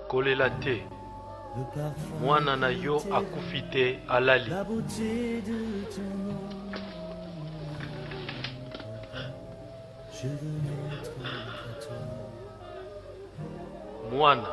kolela te mwana na yo akufi te alali. Mwana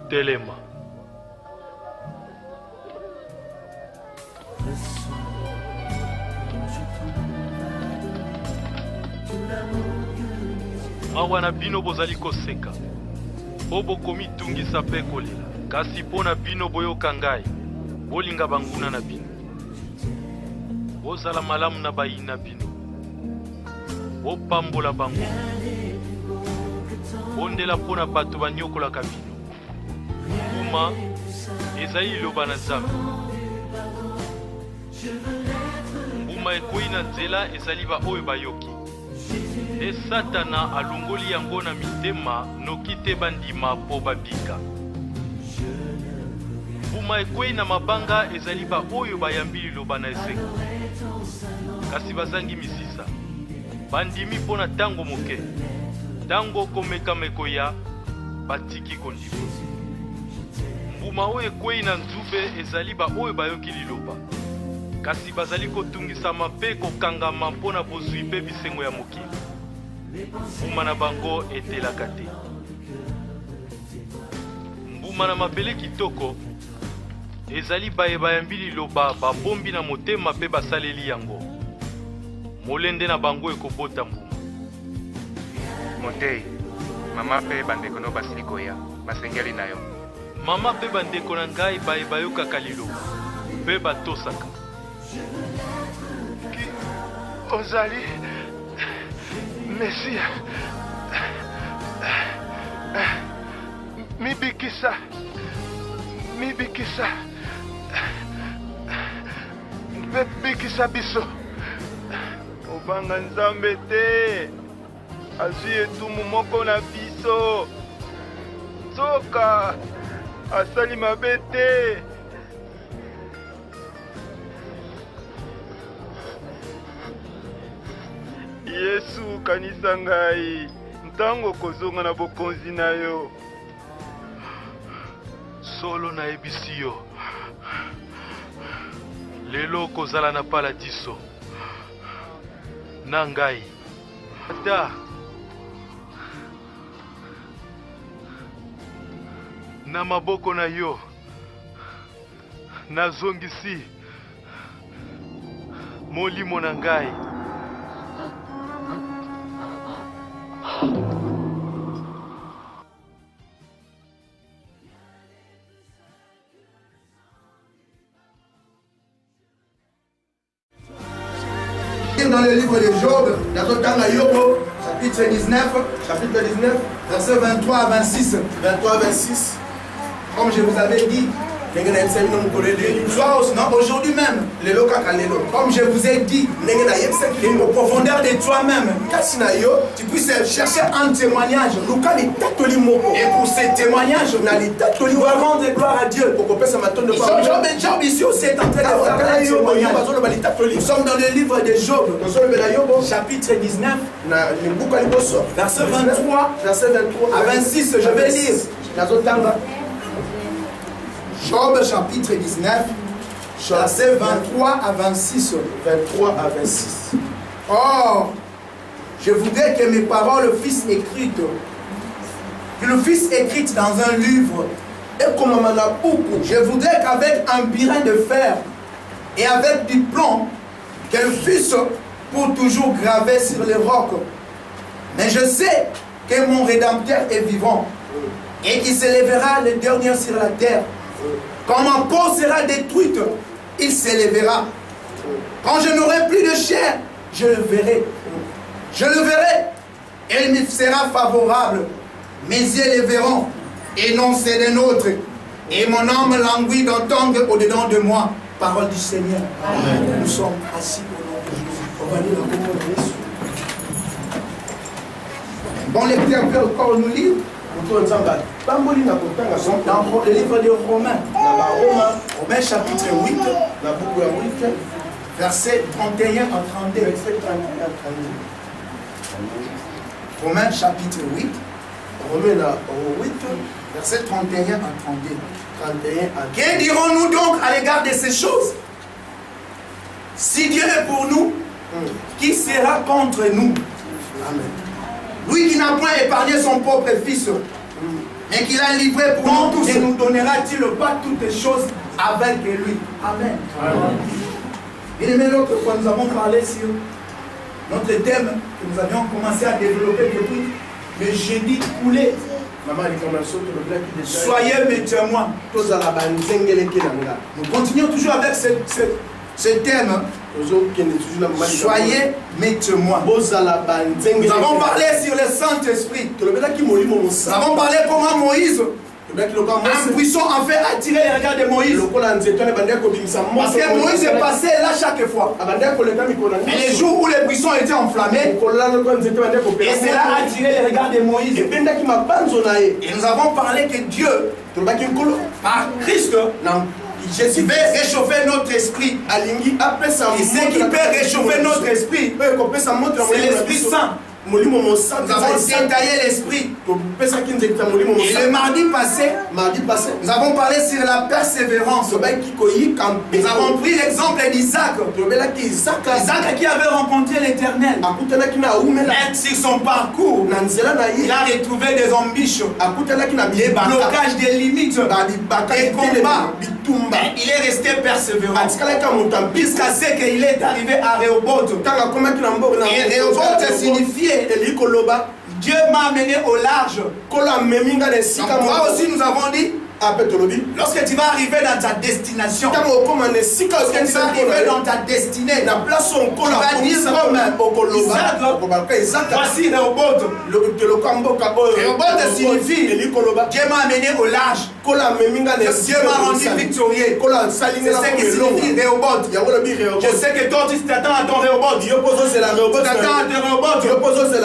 telema. Awa na bino bozali koseka po bokomi tungisa pe kolela, kasi po na bino boyoka ngai bolinga banguna na bino, bozala malamu na bayina bino, bopambola bango, bondela po na bato banyokolaka bino. Mbuma ezali liloba na Nzambe. Mbuma ekwei na nzela ezali ba oyo bayoki. E Satana alongoli yango na mitema noki te bandima po babika. Mbuma ekwei na mabanga ezali ba oyo bayambi liloba na esengo, kasi bazangi misisa. Bandimi po na tango moke, tango komeka mekoya batiki kondima. Mbuma oyo ekwei na nzube ezali ba oyo bayoki liloba, kasi bazali kotungisama pe kokangama mpo na bozwi pe bisengo ya mokili. Mbuma na bango etelaka te. Mbuma na mabele kitoko ezali bayambi liloba babombi na motema pe basaleli yango. Molende na bango ekobota mbuma. Motei, mama pe bandeko no basili koya, basengeli na yo. Mama pe bandeko na ngai bayokaka liloba pe batosaka. Ki ozali Mesia mibikisa bikisa biso. Obanga Nzambe te, azwi etumu moko na biso. Soka asali mabe te. Yesu kanisa ngai ntango kozonga na bokonzi na yo. Solo na ebisi yo lelo kozala na paradiso na ngai. Ata na maboko na yo nazongisi molimo na ngai. Dans le livre de Job, dans le temps de Yobo, chapitre 19, versets 23 à 26. 23 à 26. Comme je vous avais dit, aujourd'hui même, comme je vous ai dit, au profondeur de toi-même, tu puisses chercher un témoignage. Et pour ce témoignage, tu dois rendre gloire à Dieu. Job ici aussi est en train de faire un témoignage. Nous sommes dans le livre de Job, chapitre 19, verset 23 à 26. Je vais lire. Job chapitre 19, verset 23 à 26. 23 à 26. Or, je voudrais que mes paroles fussent écrites, dans un livre. Et comme je voudrais qu'avec un birin de fer et avec du plomb, qu'elles fussent pour toujours gravées sur les rocs. Mais je sais que mon Rédempteur est vivant et qu'il s'élèvera le dernier sur la terre. Quand ma peau sera détruite, il s'élèvera. Quand je n'aurai plus de chair, je le verrai. Je le verrai et il me sera favorable. Mes yeux le verront et non c'est des nôtres. Et mon âme languit d'entendre au-dedans de moi. Parole du Seigneur. Amen. Nous sommes assis au nom de Jésus. On va lire la parole de Jésus. Bon lecteur peut encore nous lire. Dans le livre de Romains, Romains chapitre 8, verset 31 à 32. Romains chapitre 8, Romains 8, verset 31 à 32. 31 à Que dirons-nous donc à l'égard de ces choses? Si Dieu est pour nous, qui sera contre nous? Amen. Lui qui n'a point épargné son propre fils, mais qui l'a livré pour nous tous, et nous donnera-t-il pas toutes choses avec lui? Amen. Bien aimé, l'autre fois, nous avons parlé sur notre thème que nous avions commencé à développer depuis le jeudi coulé. Soyez mes témoins. Nous continuons toujours avec ce thème. Soyez mes témoins. Nous avons parlé sur le Saint-Esprit. Nous avons parlé comment Moïse, un buisson en fait attirer les regards de Moïse. Parce que Moïse est passé là chaque fois. Et les jours où les buissons étaient enflammés, et cela a attiré les regards de Moïse. Et nous avons parlé que Dieu, par Christ, Jésus veut réchauffer notre esprit. Et ce qui peut réchauffer notre esprit, c'est l'Esprit Saint. Nous avons détaillé l'esprit. Et le mardi passé, nous avons parlé sur la persévérance. Nous avons pris l'exemple d'Isaac. Isaac qui avait rencontré l'Éternel. Mais sur son parcours, il a retrouvé des embûches, des blocages, des limites, des combats. Mais il est resté persévérant jusqu'à ce qu'il est arrivé à Rehoboth. Et Rehoboth signifiait Dieu m'a amené au large. Moi aussi nous avons dit, lorsque tu vas arriver dans ta destination, lorsque tu vas arriver dans ta destinée, tu vas dire comme Isaac, voici Rehoboth. Rehoboth signifie Dieu m'a amené au large. Dieu m'a rendu victorieux. C'est ce qui signifie Rehoboth. Je sais que toi tu t'attends à ton Rehoboth. Tu t'attends à ton Rehoboth.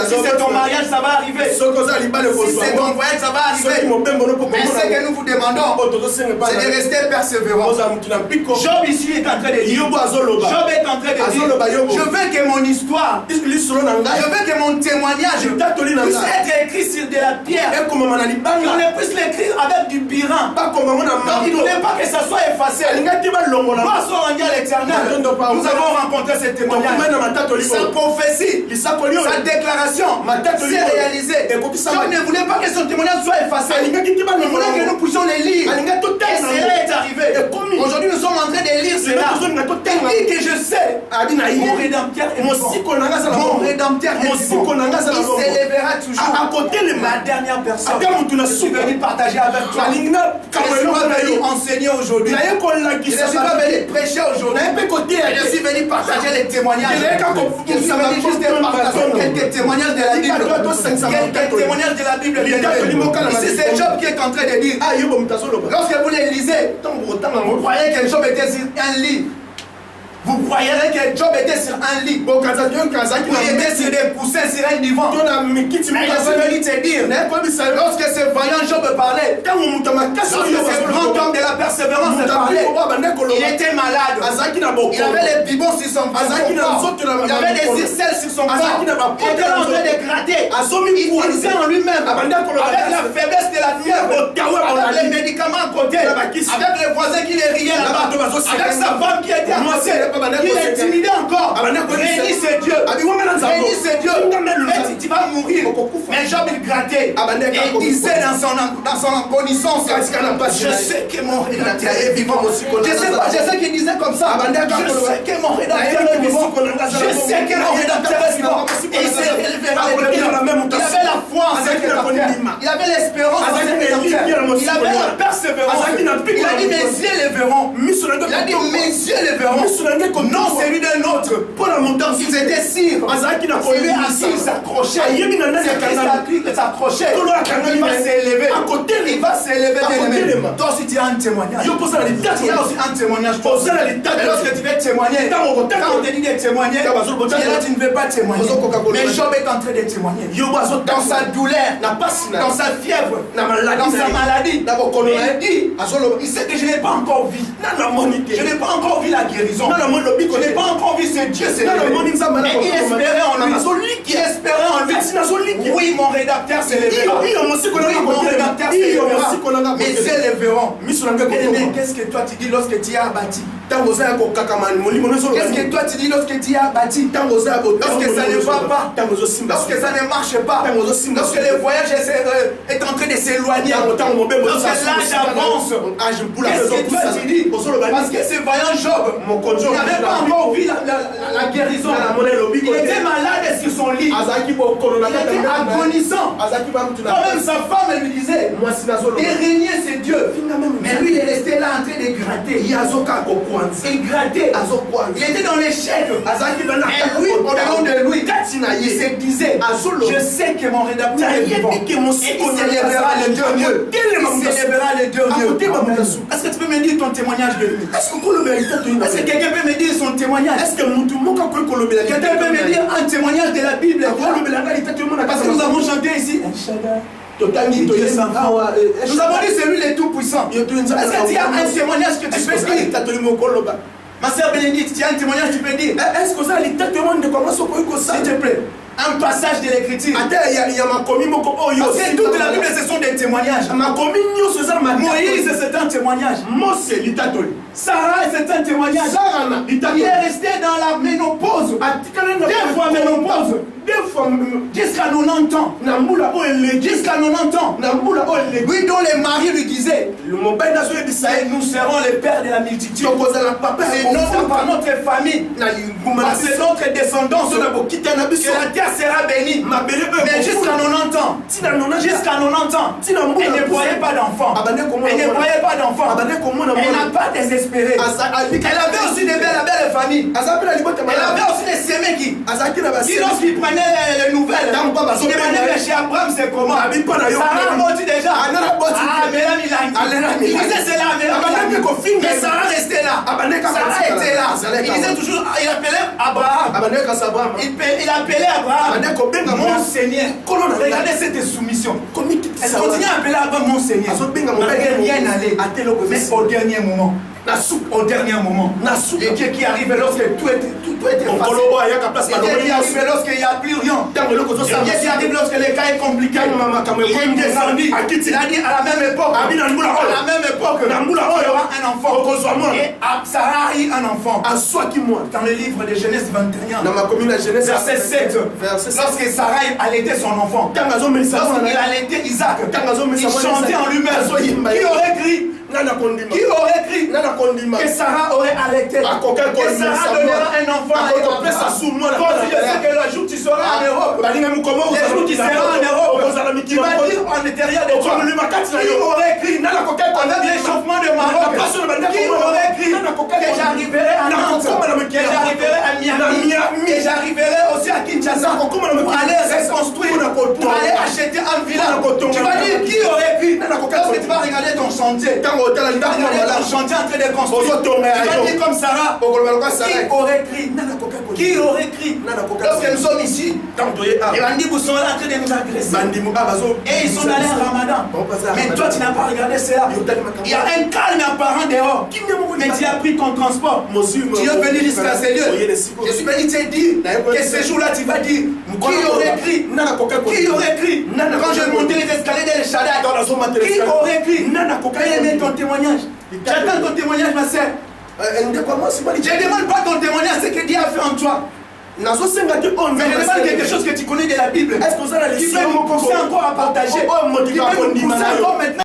Si c'est ton mariage, ça va arriver. Si c'est ton voyage, ça va arriver. Mais ce que nous vous demandons, c'est de rester persévérant. Job ici est en train de dire, Job est en train de dire, je veux que mon histoire, je veux que mon témoignage puisse être écrit sur de la pierre, et qu'on ne puisse l'écrire avec du biran. Donc il ne voulait pas que ça soit effacé. Gloire soit rendue à l'Éternel. Nous avons rencontré ce témoignage. Sa prophétie, sa déclaration s'est réalisée. Job ne voulait pas que son témoignage soit effacé. Il voulait que nous puissions les lire. Et cela est arrivé. Aujourd'hui nous sommes en train de lire cela. Et que je sais, mon rédempteur est vivant. Mon rédempteur est vivant. Il s'élèvera toujours. La dernière personne que je suis venu partager avec toi. Je ne suis pas venu enseigner aujourd'hui. Je ne suis pas venu prêcher aujourd'hui. Je suis venu partager les témoignages. Je suis venu juste partager quelques témoignages de la Bible. Quelques témoignages de la Bible. Ici c'est Job qui est en train de dire. Lorsque vous les lisez, vous croyez que Job était sur un lit. Vous croyez que Job était sur un lit. Il était sur des coussins, sur un divan. Mais je suis venu te dire, lorsque ce voyant Job parlait, lorsque ce grand homme de la persévérance parlait, il était malade. Il avait les bibons sur son corps. Il avait des aisselles sur son corps. Il était en train de gratter. Il disait en lui-même, avec la faiblesse de la fièvre, avec les médicaments à côté, avec les voisins qui les riaient là-bas, avec sa femme qui était amassée. Il est intimidé encore. Réunis c'est Dieu. Réunis c'est Dieu. Mais tu vas mourir. Mais Job il grattait. Et il disait dans son connaissance, je sais que mon rédempteur est vivant. Je sais qu'il disait comme ça. Je sais que mon rédempteur est vivant. Je sais que mon rédempteur est vivant. Et il s'est élevé. Il avait la foi en ce rédempteur. Il avait l'espérance en ce rédempteur. Il avait la persévérance. Il a dit mes yeux les verront. Il a dit mes yeux les verront. Non, celui d'un autre. Donc ils étaient sûrs. Celui assis, il s'accrochait. C'est Christ à qui il s'accrochait. Il va s'élever. Il va s'élever, bien-aimé. Toi aussi, tu as un témoignage. Yo posa na litatu. Il y a aussi un témoignage. Posa na litatu. Et lorsque tu veux témoigner, quand on te dit de témoigner, tu es là, tu ne veux pas témoigner. Mais Job est en train de témoigner. Dans sa douleur, dans sa fièvre, dans sa maladie, il dit, il sait que je n'ai pas encore vu. Je n'ai pas encore vu la guérison. Je n'ai pas encore vu ce Dieu s'élever. Mais il espérait en lui. Il espérait en lui. Oui, mon rédacteur s'élèvera. Oui, mon rédacteur s'élèvera. Mes yeux lèveront. Mais qu'est-ce que toi tu dis lorsque tu es abattu? Qu'est-ce que toi tu dis lorsque tu es abattu? Lorsque ça ne va pas, lorsque ça ne marche pas, lorsque le voyage est en train de s'éloigner, lorsque l'âge avance, qu'est-ce que toi tu dis? Parce que ce vaillant Job n'avait pas encore vu la guérison. Il était malade sur son lit. Il était agonisant. Quand même sa femme elle lui disait de régner c'est Dieu. Mais lui il est resté là en train de gratter. Il grattait. Il était dans l'échec. Et lui, au-dedans de lui, il se disait je sais que mon rédacteur est vivant. Et il s'élèvera le dernier. Il s'élèvera le dernier. Est-ce que tu peux me dire ton témoignage de lui? Est-ce que quelqu'un peut me dire son témoignage? Quelqu'un peut me dire un témoignage de la Bible? Parce que nous avons chanté ici. Nous avons dit c'est lui le tout-puissant. Est-ce que tu as un témoignage que tu peux dire? Ma sœur Bénédicte, tu as un témoignage que tu peux dire? Est-ce que ça s'il te plaît, un passage de l'écriture. Parce que toute la Bible ce sont des témoignages. Moïse c'est un témoignage. Sarah c'est un témoignage. Il est resté dans la ménopause. Deux fois ménopause. Jusqu'à 90 ans. Jusqu'à 90 ans. Oui, dont les maris lui disaient nous serons les pères de la multitude. C'est par notre famille. C'est notre descendance. Que la terre sera bénie. Mais jusqu'à 90 ans. Jusqu'à 90 ans. Elle ne voyait pas d'enfant. Elle ne voyait pas d'enfant. Elle n'a pas désespéré. Elle avait aussi des belles familles. Elle avait aussi des semés qui lorsqu'ils prenaient les nouvelles, ils demandaient chez Abraham c'est comment. Sarah a menti déjà. Mais là il disait c'est là. Mais Sarah restait là. Sarah était là. Il disait toujours, il appelait Abraham. Il appelait Abraham mon Seigneur. Regardez cette soumission. Elle continue à appeler Abraham mon Seigneur. Rien n'allait. Mais au dernier moment. Au dernier moment. Et Dieu qui arrive lorsque tout était facile. Et Dieu qui arrive lorsqu'il n'y a plus rien. Et Dieu qui arrive lorsque le cas est compliqué. Il descendit. Il a dit à la même époque. Il y aura un enfant. Et Sarah a eu un enfant. Dans le livre de Genèse 21. Verset 7. Lorsque Sarah allaitait son enfant. Lorsqu'il allaitait Isaac. Il chantait en lui-même. Qui aurait crié? Qui aurait cru que Sarah aurait allaité, que Sarah donnera un enfant à Abraham? Je sais que le jour où tu seras en Europe, le jour où tu seras en Europe, tu vas dire en intérieur de toi, qui aurait cru avec l'échauffement de Maroc, qui aurait cru que j'arriverai à Nantes, que j'arriverai à Miami, que j'arriverai aussi à Kinshasa pour aller reconstruire, pour aller acheter un village. Tu vas dire qui aurait cru? Lorsque tu vas regarder ton chantier, tu vas regarder ton chantier en train de construire, tu vas dire comme Sarah, qui aurait cru? Qui aurait cru? Lorsque nous sommes ici, les bandits sont là en train de nous agresser. Et ils sont allés en Ramadan. Mais toi tu n'as pas regardé cela. Il y a un calme apparent dehors. Mais tu as pris ton transport. Tu es venu jusqu'à ces lieux. Je suis venu te dire que ce jour-là tu vas dire qui aurait cru? Qui aurait cru? Quand je montais les escaliers de l'Eshadai, qui aurait cru? Quel est ton témoignage? J'attends ton témoignage ma sœur. Je ne demande pas ton témoignage, ce que Dieu a fait en toi. Mais je demande quelque chose que tu connais de la Bible. Est-ce que vous avez encore à partager? Tu peux nous pousser encore maintenant.